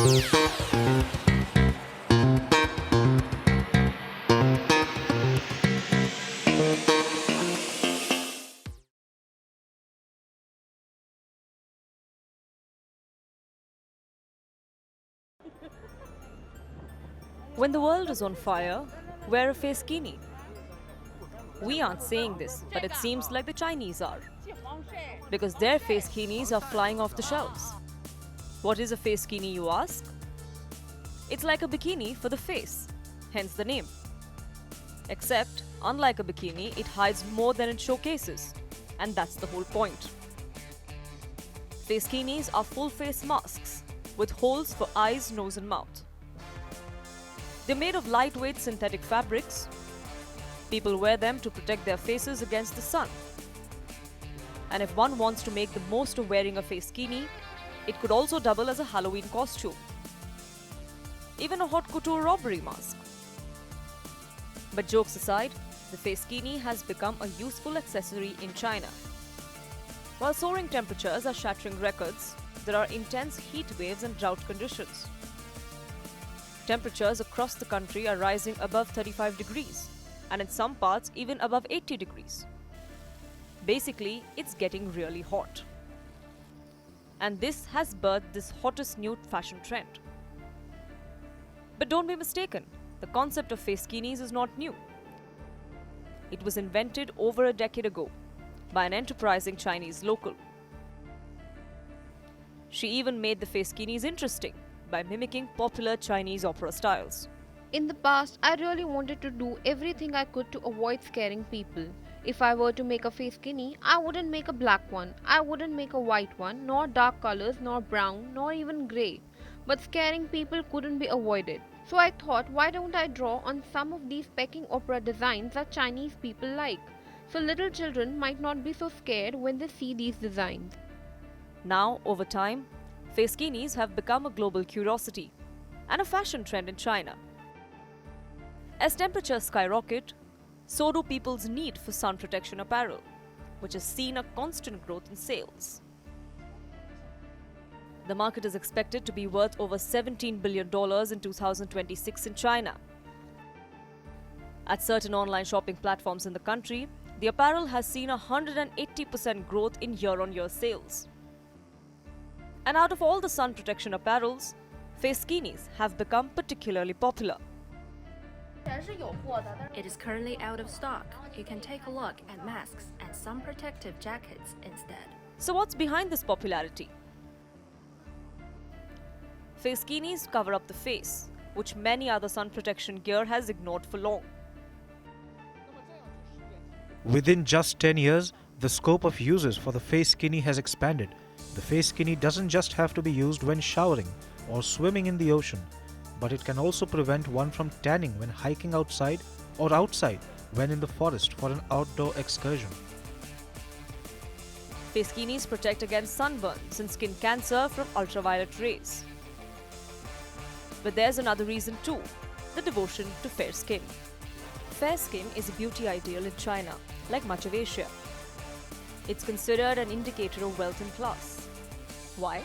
When the world is on fire, wear a facekini. We aren't saying this, but it seems like the Chinese are, because their facekinis are flying off the shelves. What is a facekini, you ask? It's like a bikini for the face, hence the name. Except, unlike a bikini, it hides more than it showcases, and that's the whole point. Facekinis are full face masks with holes for eyes, nose, and mouth. They're made of lightweight synthetic fabrics. People wear them to protect their faces against the sun. And if one wants to make the most of wearing a facekini, it could also double as a Halloween costume. Even a haute couture robbery mask. But jokes aside, the facekini has become a useful accessory in China. While soaring temperatures are shattering records, there are intense heat waves and drought conditions. Temperatures across the country are rising above 35 degrees, and in some parts even above 80 degrees. Basically, it's getting really hot. And this has birthed this hottest new fashion trend. But don't be mistaken, the concept of facekinis is not new. It was invented over a decade ago by an enterprising Chinese local. She even made the facekinis interesting by mimicking popular Chinese opera styles. In the past, I really wanted to do everything I could to avoid scaring people. If I were to make a facekini, I wouldn't make a black one, I wouldn't make a white one, nor dark colors, nor brown, nor even grey. But scaring people couldn't be avoided. So I thought, why don't I draw on some of these Peking opera designs that Chinese people like? So little children might not be so scared when they see these designs. Now, over time, facekinis have become a global curiosity and a fashion trend in China. As temperatures skyrocket, so do people's need for sun protection apparel, which has seen a constant growth in sales. The market is expected to be worth over $17 billion in 2026 in China. At certain online shopping platforms in the country, the apparel has seen a 180% growth in year-on-year sales. And out of all the sun protection apparels, facekinis have become particularly popular. It is currently out of stock. You can take a look at masks and sun protective jackets instead. So what's behind this popularity? Facekinis cover up the face, which many other sun protection gear has ignored for long. Within just 10 years, the scope of uses for the facekini has expanded. The facekini doesn't just have to be used when showering or swimming in the ocean, but it can also prevent one from tanning when hiking outside or outside when in the forest for an outdoor excursion. Facekinis protect against sunburns and skin cancer from ultraviolet rays. But there's another reason too, the devotion to fair skin. Fair skin is a beauty ideal in China, like much of Asia. It's considered an indicator of wealth and class. Why?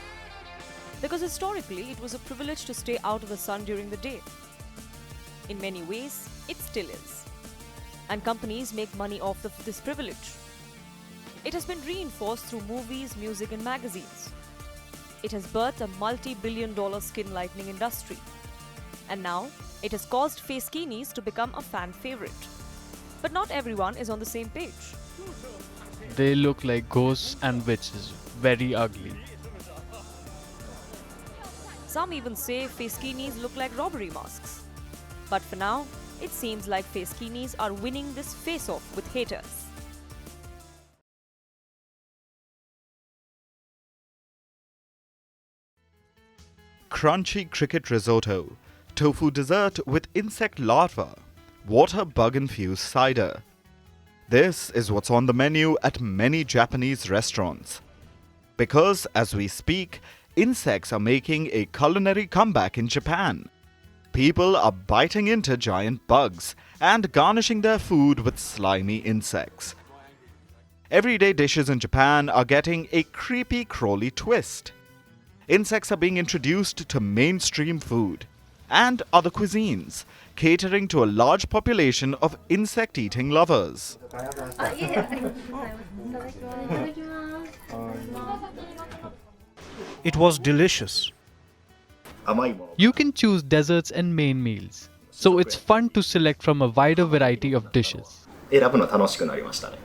Because historically it was a privilege to stay out of the sun during the day. In many ways, it still is. And companies make money off of this privilege. It has been reinforced through movies, music, and magazines. It has birthed a multi-billion-dollar skin lightening industry. And now, it has caused facekinis to become a fan favorite. But not everyone is on the same page. They look like ghosts and witches, very ugly. Some even say facekinis look like robbery masks. But for now, it seems like facekinis are winning this face-off with haters. Crunchy cricket risotto, tofu dessert with insect larva, water bug-infused cider. This is what's on the menu at many Japanese restaurants. Because, as we speak, insects are making a culinary comeback in Japan. People are biting into giant bugs and garnishing their food with slimy insects. Everyday dishes in Japan are getting a creepy crawly twist. insects are being introduced to mainstream food and other cuisines, catering to a large population of insect-eating lovers. It was delicious. You can choose desserts and main meals, so it's fun to select from a wider variety of dishes. 選ぶの楽しくなりましたね。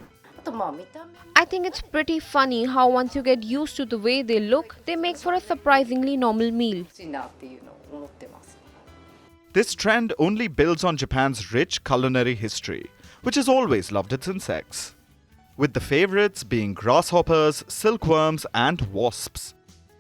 I think it's pretty funny how once you get used to the way they look, they make for a surprisingly normal meal. This trend only builds on Japan's rich culinary history, which has always loved its insects, with the favorites being grasshoppers, silkworms, and wasps.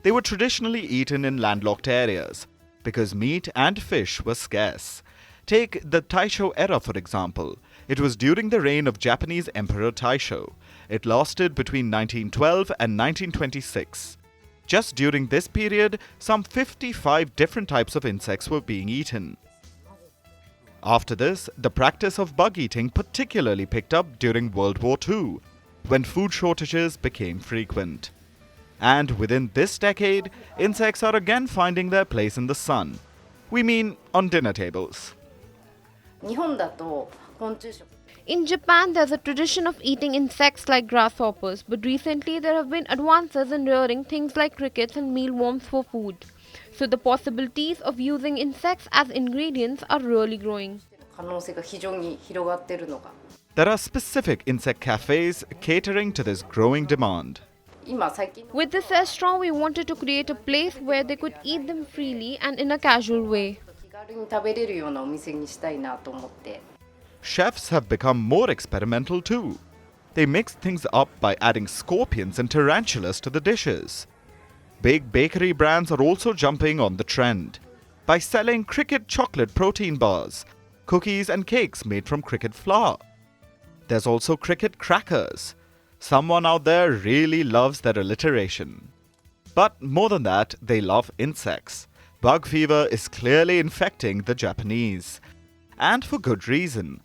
They were traditionally eaten in landlocked areas because meat and fish were scarce. Take the Taisho era, for example. It was during the reign of Japanese Emperor Taisho. It lasted between 1912 and 1926. Just during this period, some 55 different types of insects were being eaten. After this, the practice of bug eating particularly picked up during World War II, when food shortages became frequent. And within this decade, insects are again finding their place in the sun. We mean on dinner tables. In Japan, there's a tradition of eating insects like grasshoppers, but recently there have been advances in rearing things like crickets and mealworms for food. So the possibilities of using insects as ingredients are really growing. There are specific insect cafes catering to this growing demand. With this restaurant, we wanted to create a place where they could eat them freely and in a casual way. Chefs have become more experimental too. They mix things up by adding scorpions and tarantulas to the dishes. Big bakery brands are also jumping on the trend by selling cricket chocolate protein bars, cookies and cakes made from cricket flour. There's also cricket crackers. Someone out there really loves their alliteration. But more than that, they love insects. Bug fever is clearly infecting the Japanese. And for good reason.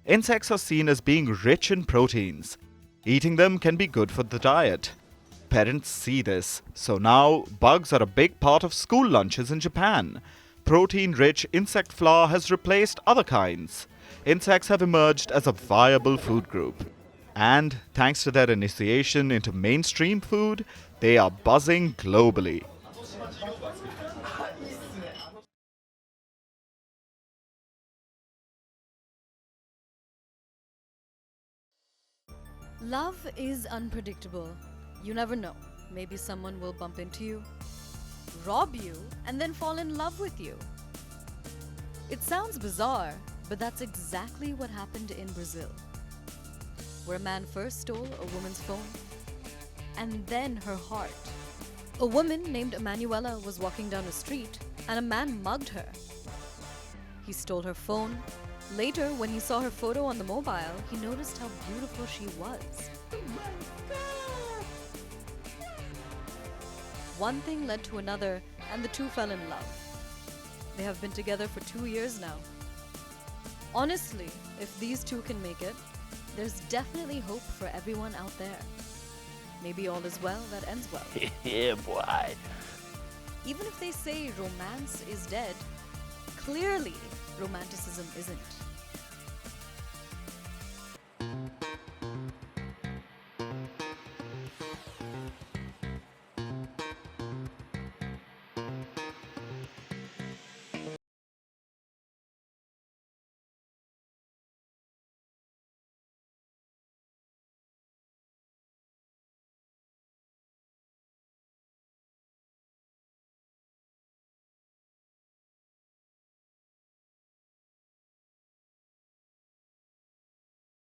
Insects are seen as being rich in proteins. Eating them can be good for the diet. Parents see this, so now bugs are a big part of school lunches in Japan. Protein-rich insect flour has replaced other kinds. Insects have emerged as a viable food group. And thanks to their initiation into mainstream food, they are buzzing globally. Love is unpredictable. You never know. Maybe someone will bump into you, rob you, and then fall in love with you. It sounds bizarre, but that's exactly what happened in Brazil, where a man first stole a woman's phone and then her heart. A woman named Emanuela was walking down a street and a man mugged her. He stole her phone. Later, when he saw her photo on the mobile, he noticed how beautiful she was. One thing led to another, and the two fell in love. They have been together for 2 years now. Honestly, if these two can make it, there's definitely hope for everyone out there. Maybe all is well that ends well. Yeah, boy. Even if they say romance is dead, clearly romanticism isn't.